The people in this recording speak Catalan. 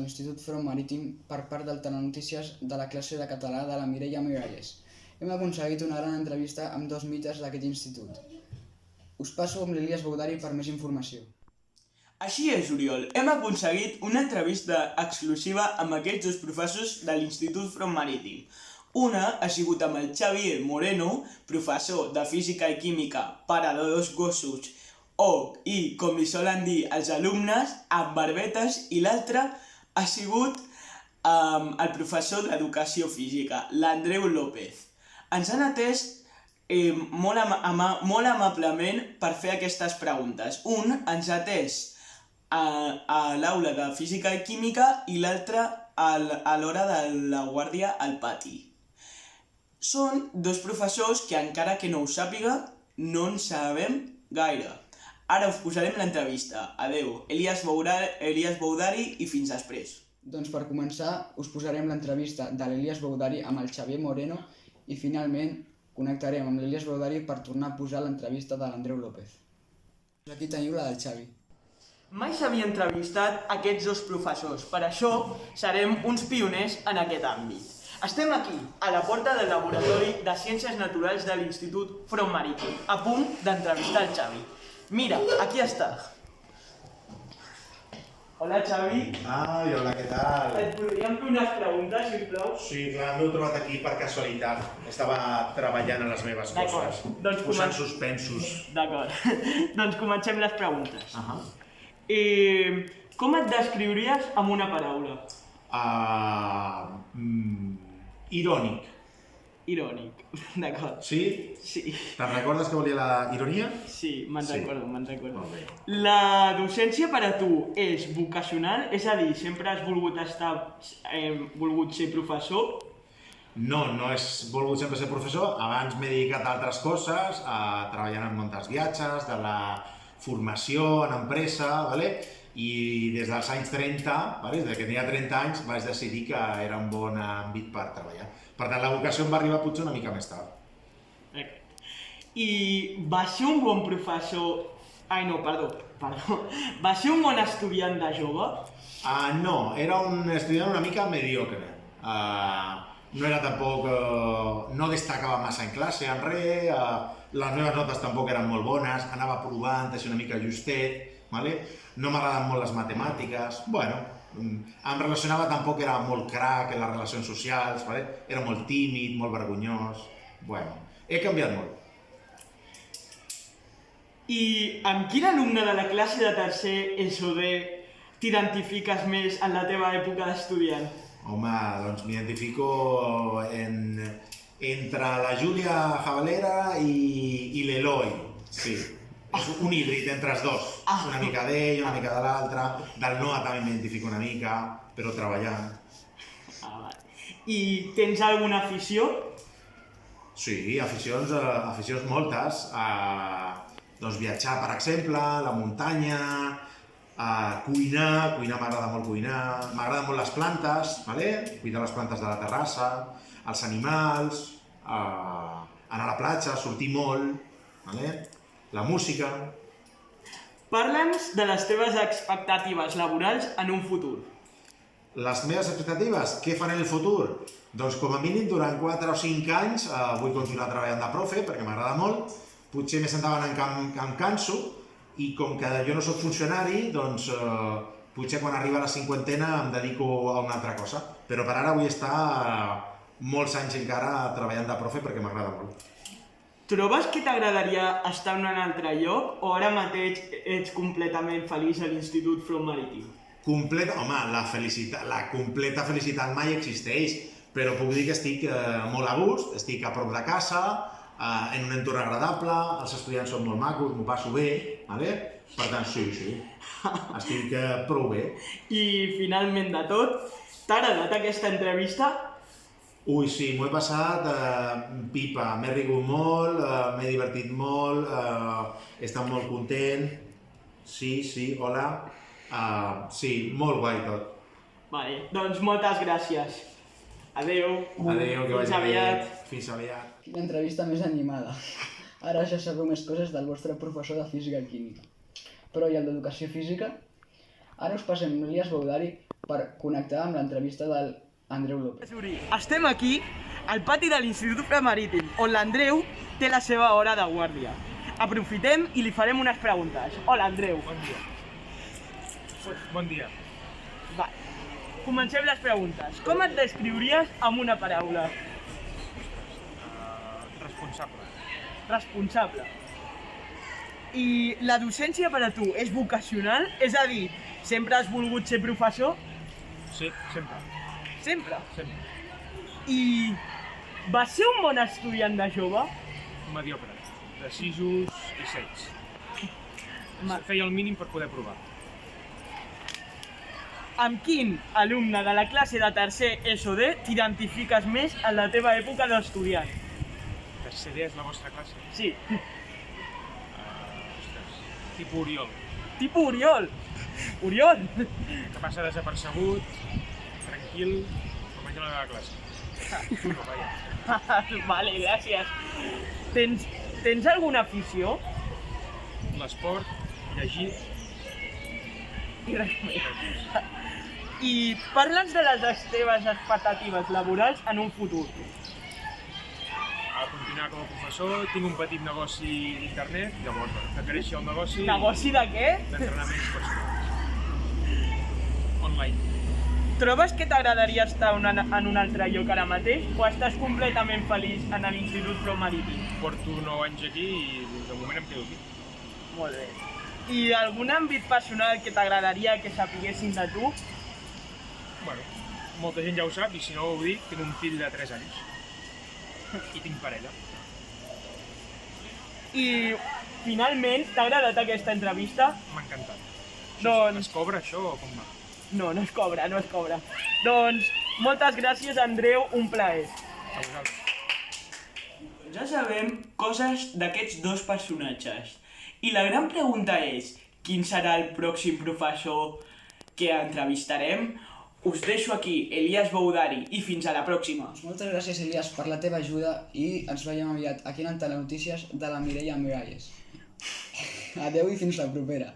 l'Institut Front Marítim per part del telenotícies de la classe de català de la Mireia Miralles. Hem aconseguit una gran entrevista amb 2 mites d'aquest institut. Us passo amb l'Elias Baudari per més informació. Així és, Oriol. Hem aconseguit una entrevista exclusiva amb aquests 2 professors de l'Institut Front Marítim. Una ha sigut amb el Xavier Moreno, professor de Física i Química, pare de 2 gossos, i, com li solen dir els alumnes, amb barbetes, i l'altra ha sigut el professor d'Educació Física, l'Andreu López. Ens han atès molt amablement per fer aquestes preguntes. Un ens ha atès a l'aula de Física i Química i l'altre a l'hora de la guàrdia al pati. Són 2 professors que, encara que no ho sàpiga, no en sabem gaire. Ara us posarem l'entrevista. Adeu, Elias Baudari i fins després. Doncs per començar us posarem l'entrevista de l'Elias Baudari amb el Xavier Moreno i finalment connectarem amb l'Elias Baudari per tornar a posar l'entrevista de l'Andreu López. Aquí teniu la del Xavi. Mai s'havia entrevistat aquests 2 professors, per això serem uns pioners en aquest àmbit. Estem aquí, a la porta del Laboratori de Ciències Naturals de l'Institut Front Marítim, a punt d'entrevistar el Xavi. Mira, aquí està. Hola, Xavi. Ai, hola, què tal? Et podríem fer unes preguntes, sisplau? Sí, clar, m'heu trobat aquí per casualitat. Estava treballant a les meves coses. Doncs posant suspensos. D'acord. Doncs comencem les preguntes. Com et descriuries amb una paraula? Irònic. Irònic, d'acord. Sí? Sí. Te'n recordes que volia la ironia? Sí, me'n recordo. Molt bé. La docència per a tu és vocacional? És a dir, sempre has volgut ser professor? No, no he volgut sempre ser professor. Abans m'he dedicat a altres coses, treballant en molts viatges, de la formació en empresa, i des dels anys 30, des que tenia 30 anys, vaig decidir que era un bon àmbit per treballar. Per tant, la vocació em va arribar potser una mica més tard. I va ser un bon professor... Ai, no, perdó. Va ser un bon estudiant de jove? No, era un estudiant una mica mediocre. No era tampoc... no destacava massa en classe, en res, les meves notes tampoc eren molt bones, anava provant, així una mica justet, no m'agraden molt les matemàtiques, em relacionava, tampoc era molt crac en les relacions socials, era molt tímid, molt vergonyós, he canviat molt. I amb quin alumne de la classe de tercer ESO-D t'identifiques més en la teva època d'estudiant? Home, doncs m'identifico entre la Júlia Jabalera i l'Eloi, sí. És un híbrid entre els 2, una mica d'ell, una mica de l'altre, del Noah també m'identifico una mica, però treballant. I tens alguna afició? Sí, aficions moltes. Doncs viatjar, per exemple, la muntanya, cuinar m'agrada molt cuinar, m'agraden molt les plantes, cuidar les plantes de la terrassa, els animals, anar a la platja, sortir molt, la música... Parla'ns de les teves expectatives laborals en un futur. Les meves expectatives? Què faré en el futur? Doncs com a mínim durant 4 o 5 anys vull continuar treballant de profe perquè m'agrada molt. Potser més endavant em canso i com que jo no soc funcionari, doncs potser quan arriba la 50ena em dedico a una altra cosa. Però per ara vull estar molts anys encara treballant de profe perquè m'agrada molt. Trobes que t'agradaria estar en un altre lloc o ara mateix ets completament feliç a l'Institut Front Marítim? Home, la completa felicitat mai existeix, però puc dir que estic molt a gust, estic a prop de casa, en un entorn agradable, els estudiants són molt macos, m'ho passo bé, per tant, sí, estic prou bé. I finalment de tot, t'ha agradat aquesta entrevista? Ui, sí, m'ho he passat pipa, m'he rigut molt, m'he divertit molt, he estat molt content, sí, hola, sí, molt guai tot. Vale, doncs moltes gràcies. Adéu. Adéu, que vagi bé. Fins aviat. Quina entrevista més animada. Ara ja sabeu més coses del vostre professor de Física i Química. Però i el d'Educació Física? Ara us passem l'Elias Baudari per connectar amb l'entrevista de l'Andreu López. Estem aquí al pati de l'Institut Premarítim, on l'Andreu té la seva hora de guàrdia. Aprofitem i li farem unes preguntes. Hola, Andreu. Bon dia. Bon dia. Va, comencem les preguntes. Com et descriuries amb una paraula? Responsable. Responsable. I la docència per a tu és vocacional? És a dir, sempre has volgut ser professor? Sí, sempre. Sempre. Sempre. I vas ser un bon estudiant de jove? Mediocre. De 6 i 6. Feia el mínim per poder provar. Amb quin alumne de la classe de tercer ESO-D t'identifiques més en la teva època d'estudiant? Tercer D és la vostra classe. Sí, Ostres. Tipus Oriol. tipus Oriol. Oriol? Que passa desapercebut, tranquil, com menja la meva classe. Xulo, vaja. Vale, gràcies. Tens alguna afició? L'esport, llegir... I res més. I parla'ns de les teves expectatives laborals en un futur. A continuar com a professor, tinc un petit negoci d'internet, llavors, que creixi el negoci... Negoci de què? D'entrenaments personals. Online. Trobes que t'agradaria estar en un altre lloc ara mateix o estàs completament feliç en l'Institut Premarítim? Porto 9 anys aquí i de moment em quedo aquí. Molt bé. I algun àmbit personal que t'agradaria que sapiguessin de tu? Bueno, molta gent ja ho sap i si no ho dic, tinc un fill de 3 anys. I tinc parella. I finalment, t'ha agradat aquesta entrevista? M'ha encantat. Doncs- Es cobra això o com va? No, no es cobra. Doncs moltes gràcies, Andreu, un plaer. A vosaltres. Ja sabem coses d'aquests dos personatges. I la gran pregunta és, quin serà el pròxim professor que entrevistarem? Us deixo aquí, Elias Boudari, i fins a la pròxima. Moltes gràcies, Elias, per la teva ajuda i ens veiem aviat aquí en Telenotícies de la Mireia Miralles. Adeu i fins la propera.